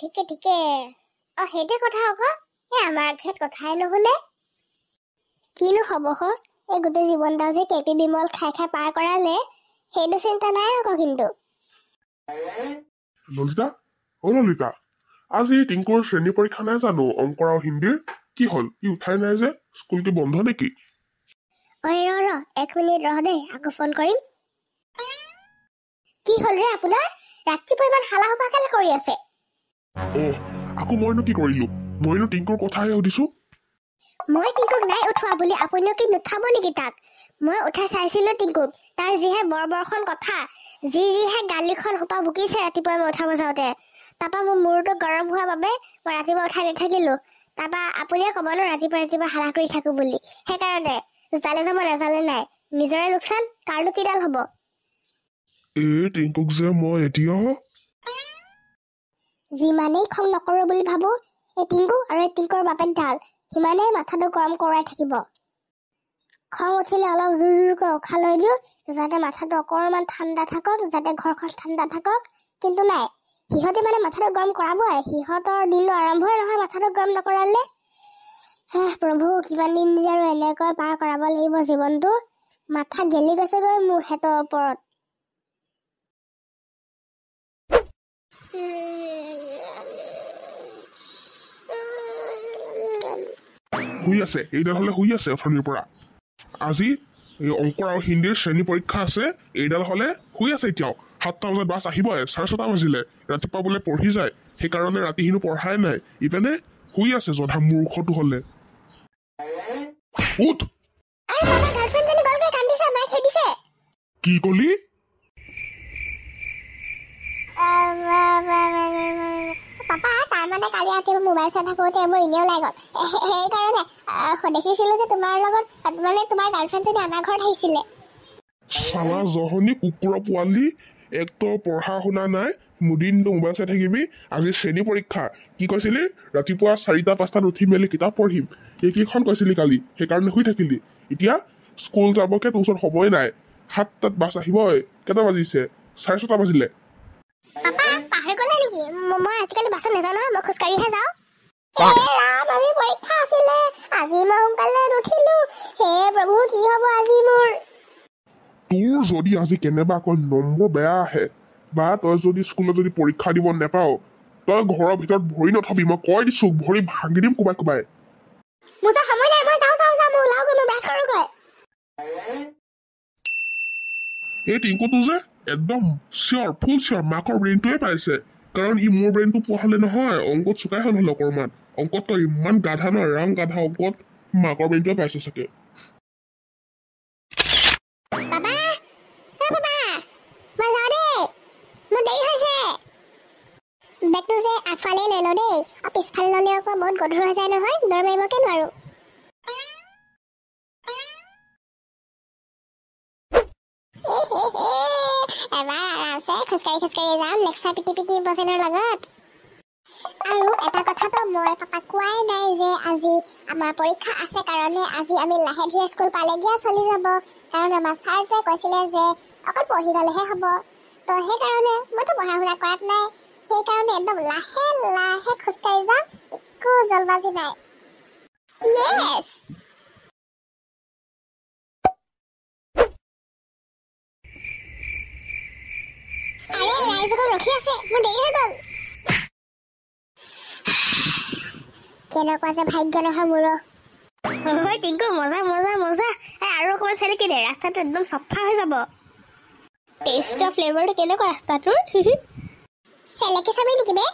ঠিকে ঠিকে। সেইটোৱে কথা আকৌ। আমাৰ ঘৰত কথাই নুশুনে। কিনো হ'ব এই গোটেই জীৱনটা যে কেপি বিমল খাই খাই পাৰ কৰালে, সেইটো চিন্তা নাই আকৌ। কিন্তু ললিতা, ললিতা, আজি টিংকুৰ শ্ৰেণী পৰীক্ষা নাই জানো? অংকৰ আৰু হিন্দীৰ কি হ'ল? ই উঠাই নাই যে? স্কুল কি বন্ধ নেকি? ৰ 1 মিনিট ৰহ দেই, আকৌ ফোন কৰিম। কি হ'ল ৰে আপোনাৰ? ৰাতিপুৱা ইমান হালা হোপা কেলে কৰি আছে? আকৌ মইনো কি কৰিলো? মইনো টিংকুৰ কথাহে সুধিছো। মই টিংকুক নাই উঠোৱা বুলি আপুনিও কি নুঠাব নেকি তাক? মই উঠাই চাইছিলো টিংকুক। তাৰ যিহে বৰখন কথা, যিহে গালিখন সোপা বুকিছে ৰাতিপুৱা মই উঠাব যাওঁতে। তাৰপা মোৰ মূৰটো গৰম হোৱা বাবে মই ৰাতিপুৱা উঠাই নাথাকিলো। তাৰপা আপুনিয়ে ক'ব ন ৰাতিপুৱা হালা কৰি থাকো বুলি। সেইকাৰণে জালে যাব নাজালে নাই, নিজৰে লোকচান, কাৰণো কিডাল হব। টিংকুক যে মই এতিয়া যিমানেই খং নকৰো বুলি ভাবো, এই টিংকু আৰু এই টিংকুৰ বাপেক ডাল সিমানেই মাথাটো গৰম কৰাই থাকিব। খং উঠিলে অলপ জোৰকৈ উশাহ লৈ দিওঁ, যাতে মাথাটো অকণমান ঠাণ্ডা থাকক, যাতে ঘৰখন ঠাণ্ডা থাকক। কিন্তু নাই, সিহঁতে মানে মাথাটো গৰম কৰাবই। সিহঁতৰ দিনটো আৰম্ভই নহয় মাথাটো গৰম নকৰালে। প্ৰভু, কিমান দিন যে আৰু এনেকৈ পাৰ কৰাব লাগিব জীৱনটো। মাথা গেলি গৈছেগৈ মোৰ হেতৰ ওপৰত। শুই আছে, এইডাল হলে শুই আছে অথনিৰ পৰা। আজি এই অংকৰ আৰু হিন্দীৰ শ্ৰেণী পৰীক্ষা আছে, এইডাল হলে শুই আছে এতিয়াও। 7টা বজাত বাছ আহিবই, 6:30 বাজিলে। ৰাতিপুৱা বোলে পঢ়ি যায়, সেইকাৰণে ৰাতিহিনো পঢ়াই নাই। ইপিনে শুই আছে জধা মূৰ্খটো হলে। উঠ! কি কলি? পাপা, তাৰমানে কালি ৰাতিপুৱা মোবাইল চাই থাকোতে মোৰ এনেই ওলাই গ'ল। সেইকাৰণে দেখিছিলো যে তোমাৰ লগত, মানে তোমাৰ গাৰ্লফ্ৰেণ্ডজনী আমাৰ ঘৰত আহিছিলে। চালা জহনী কুকুৰৰ পোৱালি, একতো পঢ়া শুনা নাই, মুদিনটো মোবাইল চাই থাকিবি। আজি শ্ৰেণী পৰীক্ষা, কি কৈছিলি? ৰাতিপুৱা 4-5টাত উঠি মেলি কিতাপ পঢ়িম, এইকেইখন কৈছিলি কালি, সেইকাৰণে শুই থাকিলি। এতিয়া স্কুল যাবকে তোৰ ওচৰত সময় নাই। 7টাত বাছ আহিবই, কেইটা বাজিছে? 6:30 বাজিলে। পাপা, পাহৰি গ'লে নেকি? মই আজিকালি বাছত নাযাওঁ নহয়, মই খোজকাঢ়িহে যাওঁ। ৰাম, আজি পৰীক্ষা আছিলে, আজি মই সোনকালে নুঠিলো। হে প্ৰভু, কি হব আজি মোৰ? তোৰ যদি আজি কেনেবাকৈ নম্বৰ বেয়া আহে, বা তই যদি স্কুলত যদি পৰীক্ষা দিব নেপাও, তই ঘৰৰ ভিতৰত ভৰি নথবি। মই কৈ দিছো, ভৰি ভাঙি দিম কোবাই কোবাই। মোৰ যে সময় নাই, মই যাওঁ, মই ওলাওগৈ, মই ব্ৰাছ কৰোগৈ। এই টিংকুটো যে একদম ফুল চিয়ৰ মাকৰ ব্ৰেইনটোৱে পাইছে। কাৰণ ই মোৰ ব্ৰেইনটো পোৱা হলে নহয়, অংকত চোকাই হল হলে অকণমান। অংকত তই ইমান গাধা নহয়, ৰাম গাধা। অংকত মাকৰ ব্ৰেইনটোৱে পাইছে চাগে। বেগটো যে আগফালে লৈ লওঁ দেই, আৰু পিছফালে ললে আকৌ বহুত গধুৰ হৈ যায় নহয়, দৌৰ মাৰিবকে নোৱাৰো। এবাৰ আৰামছে খোজকাঢ়ি যাম লেকচাৰ পিটি বজেনৰ লগত। আৰু এটা কথাটো মই পাপাক কোৱাই নাই যে আজি আমাৰ পৰীক্ষা আছে কাৰণে আজি আমি লাহে ধীৰে স্কুল পালেগিয়ে চলি যাব। কাৰণ আমাৰ ছাৰটোৱে কৈছিলে যে অকল পঢ়ি গলেহে হ'ব। তো সেইকাৰণে মইতো পঢ়া শুনা কৰাত নাই, সেইকাৰণে একদম লাহে লাহে খোজকাঢ়ি যাম, একো জলবাজি নাই। য়েছ! আৰে ৰাইজসকল ৰখি আছে, মোৰ দেৰি হৈ গ'ল। কেনেকুৱা যে ভাগ্য নহয় মোৰো। টিংকু, মজা আৰু অকণমান চেলেকি দে, ৰাস্তাটো একদম চফা হৈ যাব। টেষ্টৰ ফ্লেভাৰটো কেনেকুৱা ৰাস্তাটোৰ? চেলেকি চাবি নেকি বে?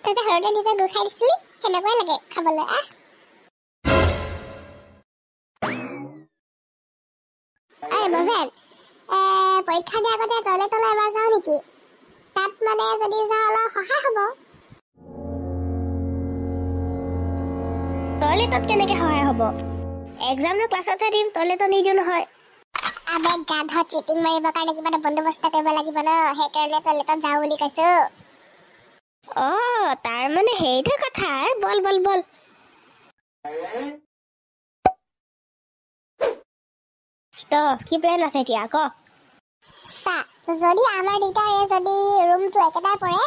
তই যে সৰুতে নিজে গুৰ খাই দিছিলি, সেনেকুৱাই লাগে খাবলৈ। বজেন, পৰীক্ষা দিয়াৰ আগতে টয়লেটলৈ এবাৰ যাওঁ নেকি? তাত মানে যদি যাওঁ অলপ সহায় হ'ব। টয়লেটত কেনেকে সহায় হ'ব? এক্সামনো ক্লাছতহে দিম, টয়লেটত নিদিওঁ নহয়। আবে গাধ, চিটিং মাৰিবৰ কাৰণে কিবা এটা বন্দোবস্ত কৰিব লাগিব ন, সেইকাৰণে টয়লেটত যাওঁ বুলি কৈছো। তাৰ মানে সেইটো কথা। বল তো কি প্লেন আছে এতিয়া? ক। যদি আমাৰ দুইটাৰে যদি ৰুমটো একেটাই পৰে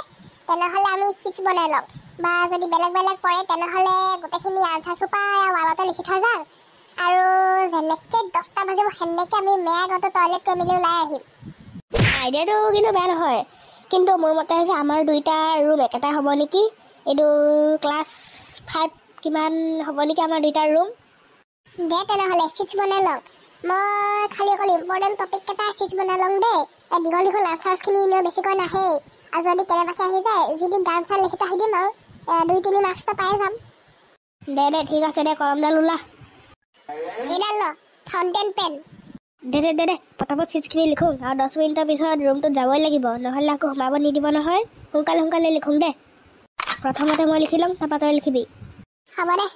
তেনেহ'লে আমি চিটছ বনাই ল'ম বা যদি বেলেগ বেলেগ পৰে তেনেহ'লে গোটেইখিনি আনচাৰ চুপাই ৱালতে লিখি থৈ যাম আৰু যেনেকৈ 10টা বাজিব সেনেকৈ আমি মেঘতে টয়লেট কৰি মেলি ওলাই আহিম। আইডিয়াটো কিন্তু বেয়া নহয়, কিন্তু মোৰ মতে যে আমাৰ দুইটা ৰুম একেটাই হ'ব নেকি। এইটো ক্লাছ 5 কিমান হ'ব নেকি আমাৰ দুইটাৰ ৰুম। দে তেনেহ'লে চিটছ বনাই লওঁ। মই খালি অকল ইম্পৰ্টেণ্ট টপিক কেইটা চিটছ বনাই লওঁ দেই। দীঘল দীঘল আনচাৰ্ছখিনি এনেও বেছিকৈ নাহেই, আৰু যদি কেনেবাকৈ আহি যায় যদি গান চান লিখি আহি দিম আৰু 2-3 মাৰ্কছটো পাই যাম। দে ঠিক আছে দে, কলমডাল ওলা। এইডাল ল ফাউণ্টেন পেন। দে পটাপট চিটছখিনি লিখোঁ, আৰু 10 মিনিটৰ পিছত ৰুমটোত যাবই লাগিব, নহ'লে আকৌ সোমাব নিদিব নহয়। সোনকালে লিখোঁ দে। প্ৰথমতে মই লিখি ল'ম, তাৰপৰা তই লিখিবি। হ'ব দে।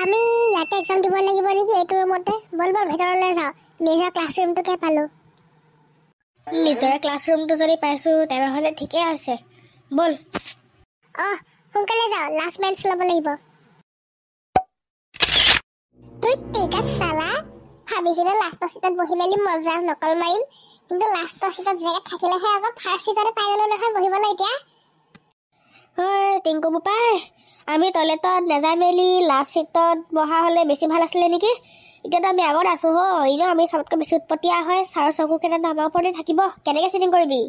আমি ইয়াতে এক্সাম দিব লাগিব নেকি এইটো ৰুমতে? বল ভিতৰলৈ যাওঁ, নিজৰ ক্লাছৰুমটোকে পালোঁ। নিজৰে ক্লাছৰুমটো যদি পাইছোঁ তেনেহ'লে ঠিকেই আছে, ব'ল। সোনকালে যাওঁ, লাষ্ট বেঞ্চ ল'ব লাগিব। তই ঠিক আছে চালা, ভাবিছিলোঁ লাষ্টৰ চিটত বহি মেলি মজা নকল মাৰিম, কিন্তু লাষ্টৰ চিটত জেগাত থাকিলেহে আকৌ ফাৰ্ষ্ট চিটতে পাই গ'লোঁ নহয় বহিবলৈ এতিয়া। হয় টিংকু বোপাই, আমি টয়লেটত নাযাই মেলি লাষ্ট চিটত বহা হ'লে বেছি ভাল আছিলে নেকি। এতিয়াতো আমি আগত আছোঁ এনেও আমি চবতকৈ বেছি উৎপতীয়া হয়, ছাৰৰ চকুকেইটাতো আমাৰ ওপৰতে থাকিব। কেনেকৈ চিটিং কৰিবি?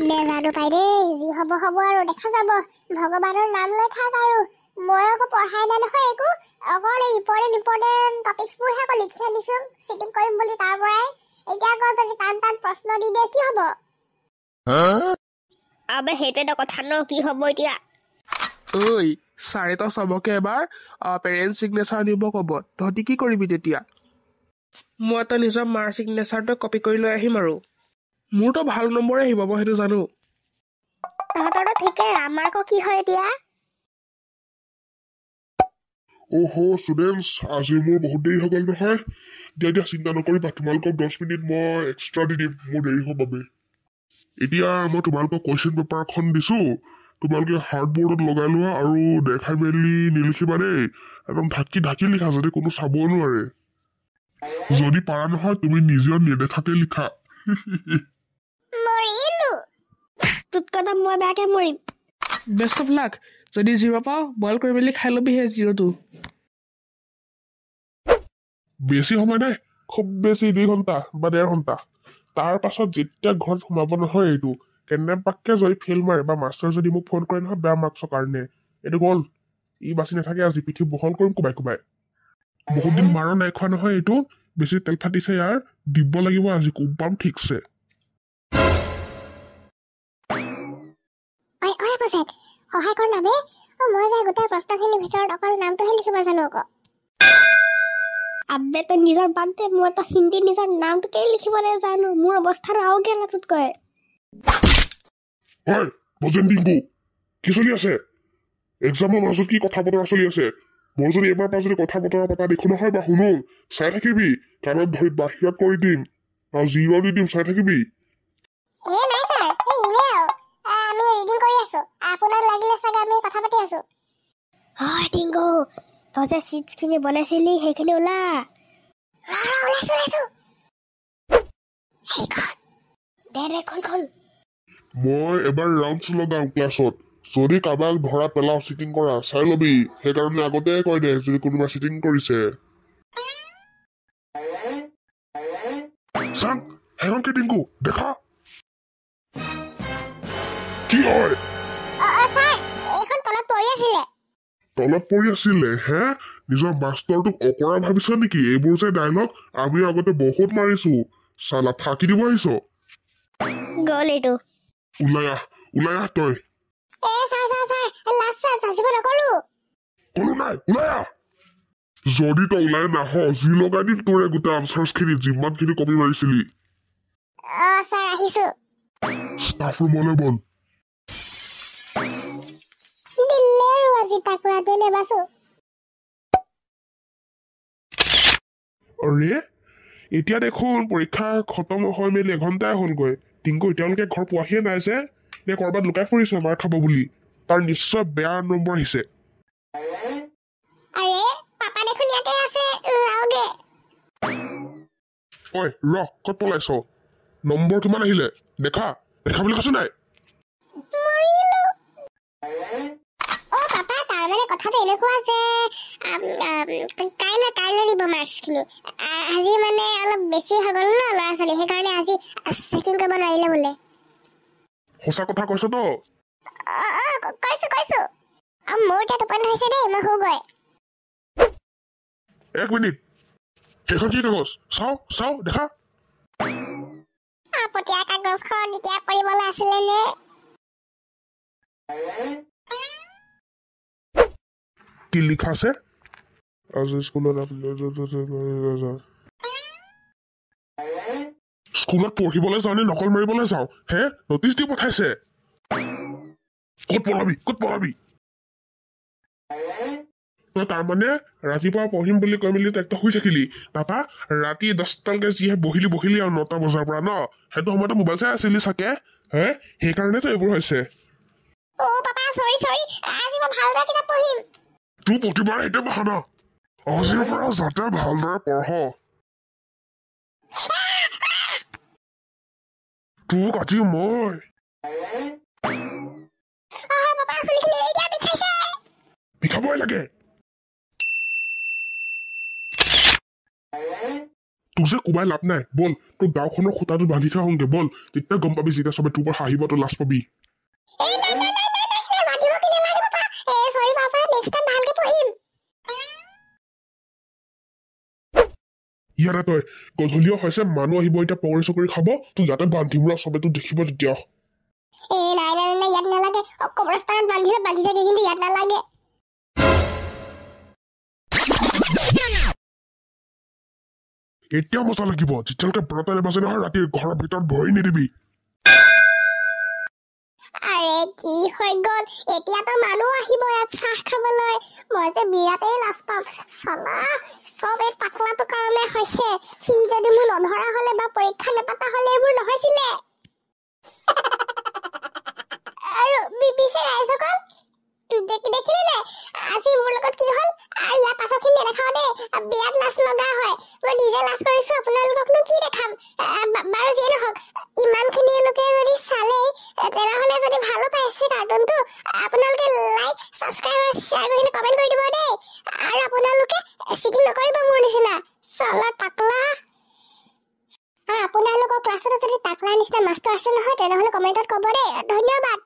নেজানো পাই দেই, যি হ'ব আৰু দেখা যাব। ভগৱানৰ নাম লৈ থাক আৰু। মই আকৌ পঢ়াই নাই নহয় একো, অকল ইম্পৰ্টেণ্ট টপিকছবোৰহে আকৌ লিখি আনিছোঁ চিটিং কৰিম বুলি তাৰ পৰাই। এতিয়া আকৌ যদি টান প্ৰশ্ন দি দিয়ে কি হ'ব? আবে সেইটো এটা কথা ন, কি হ'ব এতিয়া? ঐ ছাৰে তো চবকে এবাৰ পেৰেণ্টছ ছিগনেচাৰ দিব ক'ব, তহঁতি কি কৰিবি তেতিয়া? মই তো নিজৰ মাৰ ছিগনেচাৰটো কপি কৰি লৈ আহিম আৰু। মোৰতো ভাল নম্বৰে আহিব, মই সেইটো জানো। তহঁতৰতো ঠিকেই, আমাৰ আকৌ কি হয় এতিয়া? ষ্টুডেণ্টছ, আজি মোৰ বহুত দেৰি হৈ গ'ল নহয়। দিয়া চিন্তা নকৰিবা, তোমালোকক 10 মিনিট মই এক্সট্ৰা দি দিম মোৰ দেৰি হোৱাৰ বাবে। এতিয়া মই তোমালোকক কুৱেশ্যন পেপাৰখন দিছোঁ, তোমালোকে হাৰ্ডবৰ্ডত লগাই লোৱা আৰু দেখাই মেলি নিলিখিবা দেই। একদম ঢাকি লিখা, যদি কোনো চাব নোৱাৰে। যদি পাৰা নহয় তুমি নিজেও নেদেখাকে লিখা। তোতকৈ মই বেয়াকৈ মৰিম। Best of luck. যদি 0 পাওঁ বইল কৰি মেলি খাই ল'বি সেই 0টো। বেছি সময় নাই, খুব বেছি 2 ঘণ্টা বা 1.5 ঘণ্টা। তাৰ পাছত যেতিয়া ঘৰত সোমাব নহয় এইটো কেনেবাকে যদি ফেইল মাৰে বা মাষ্টাৰ যদি মোক ফোন কৰে নহয় বেয়া মাৰ্কছৰ কাৰণে, এইটো গ'ল, ই বাচি নাথাকে। আজি পিঠি বহল কৰিম কোবাই। বহুত দিন মাৰো নাই খোৱা নহয়, এইটো বেছি তেল ফাটিছে ইয়াৰ, দিব লাগিব আজি, কোবাম ঠিকছে। সহায় কৰ নাবে। মই যে গোটেই প্ৰশ্নখিনিৰ ভিতৰত অকল নামটোহে লিখিব জানো আকৌ। আবে তই নিজৰ বাদ দে, মই তো হিন্দী নিজৰ নামটোকেই লিখিব নাজানো। মোৰ অৱস্থাটো আৰু গেলা তোতকৈ। হয় বজেন টিংকু, কি চলি আছে? এক্সামৰ মাজত কি কথা বতৰা চলি আছে? মই যদি এবাৰ পৰা যদি কথা বতৰা পতা দেখো নহয় বা শুনো, চাই থাকিবি, কাণত ধৰি বাহিৰত কৰি দিম আৰু 0 দি দিম, চাই থাকিবি। নাই ছাৰ, আমি ৰিডিং কৰি আছো, আপোনাক লাগিলে চাগে আমি কথা পাতি আছো। হয় টিংকু, তই যে চিটছখিনি বনাইছিলি সেইখিনি ওলা। ওলাইছো। দে খন। মই এবাৰ ৰাউণ্ডছ লগাওঁ ক্লাছত, যদি কাৰোবাক ধৰা পেলাওঁ চিটিং কৰা চাই ল'বি। সেইকাৰণে আগতে কৈ দে যদি কোনোবা চিটিং কৰিছে। চাং হেৰংকে টিংকু দেখা কি হয়? ছাৰ, এইখন তলত পৰি আছিলে। তলত পৰি আছিলে হে? নিজৰ মাষ্টৰটোক অকৰা ভাবিছ নেকি? এইবোৰ যে ডাইলগ আমি আগতে বহুত মাৰিছো, চালা ফাঁকি দিব আহিছ। গ'ল এইটো। ওলাই আহ তই। ছাৰ লাষ্ট চান্স, আজিব নকৰো। কলো নাই, ওলাই আহ। যদি তই ওলাই নাহ যি লগাই দিম তোৰে গোটেই আনচাৰ্ছখিনি যিমানখিনি কপি মাৰিছিলি। ছাৰ আহিছো। ষ্টাফ ৰুমলৈ বল। দিলে আৰু আজি টাকুৰাটোৱে নেবাচো। আৰে এতিয়া দেখোন পৰীক্ষা খতম হৈ মেলি 1 ঘণ্টাই হ'লগৈ। টিংকু এতিয়ালৈকে ঘৰ পোৱাহিয়ে নাই যে, নে ক'ৰবাত লুকাই ফুৰিছে মাৰ খাব বুলি? তাৰ নিশ্চয় বেয়া নম্বৰ আহিছে। আৰে পাপা দেখোন ইয়াতে আছে, যাওগে। ঐ ৰ ক'ত পলাইছ নম্বৰ কিমান আহিলে দেখা দেখা বুলি কৈছো নাই পাপা তাৰমানে কথাটো এনেকুৱা যে কাইলৈ দিব মাৰ্কছখিনি আজি মানে অলপ বেছি হৈ গ'ল ন ল'ৰা ছোৱালী সেইকাৰণে আজি চেকিং কৰিব নোৱাৰিলে বোলে সঁচা কথা কৈছ তো কৈছো মোৰ এতিয়া টোপনি ধৰিছে দেই মই শুগৈ 1 মিনিট সেইখন কি কাগজ চাও দেখা আপতীয়া কাগজখন এতিয়া কৰিবলৈ আছিলে নে কি লিখা আছে আজি স্কুলত পঢ়িবলৈ যাওঁ নে নকল মাৰিবলৈ যাওঁ হে নটিচ দি পঠাইছে ক'ত পঢ়াবি তই তাৰমানে ৰাতিপুৱা পঢ়িম বুলি কৈ মেলি তই শুই থাকিলি তাৰপা ৰাতি 10টালৈকে যিহে বহিলি আৰু 9টা বজাৰ পৰা ন সেইটো সময়তে মোবাইল চাই আছিলি চাগে হে সেইকাৰণেতো এইবোৰ হৈছে পাপা সৰি আজি মই ভালদৰে কিতাপ পঢ়িম তোৰ প্ৰতিবাৰে সেইটো বাহানা আজিৰ পৰা যাতে ভালদৰে পঢ় তোক আজি মই পাপা চুলিখিনি এৰি দিয়া বিষাইছে বিষাবই লাগে তোক যে কোবাই লাভ নাই বল তোৰ গাঁওখনৰ খুঁটাটো বান্ধি থৈ আহোঁগে বল তেতিয়া গম পাবি যেতিয়া চবে তোৰ পৰা হাঁহিব তই লাজ পাবি ইয়াৰে তই গধূলিও হৈছে মানুহ আহিব এতিয়া পকৰি চকৰি খাব তোক ইয়াতে বান্ধিম ৰ চবে তোক দেখিব তেতিয়া নাই ইয়াত নালাগে কবৰস্থানত বান্ধি থাকে কিন্তু ইয়াত নালাগে এতিয়া মজা লাগিব যেতিয়ালৈকে ব্ৰতে নেবাজে নহয় ৰাতিৰ ঘৰৰ ভিতৰত ভৰি নিদিবি আৰে কি হৈ গ'ল এতিয়াতো মানুহ আহিব ইয়াত চাহ খাবলৈ মই যে বিৰাটেই লাজ পাম চালা চব এই টাকলাটো কাৰণে হৈছে সি যদি মোৰ নধৰা হলে বা পৰীক্ষা নেপাতা হলে এইবোৰ নহৈছিলে আৰু বিবিচি ৰাইজসকল দেখিলে নে আজি মোৰ লগত কি হ'ল আৰু ইয়াৰ পাছৰখিনি নেদেখাও দেই বিৰাট লাজ লগা হয় মই নিজে লাজ কৰিছো আপোনালোককনো কি দেখাম বাৰু যিয়ে নহওক ইমানখিনি লোকে যদি চালে তেনেহ'লে যদি ভালো পাইছে কাৰ্টুনটো আপোনালোকে লাইক ছাবস্ক্ৰাইব আৰু শ্বেয়াৰ কৰি কমেণ্ট কৰি দিব দেই আৰু আপোনালোকে চিটিং নকৰিব মোৰ নিচিনা চলা টাকলা আপোনালোকৰ ক্লাছত যদি টাকলা নিচিনা মাষ্টৰ আছে নহয় তেনেহ'লে কমেণ্টত ক'ব দেই ধন্যবাদ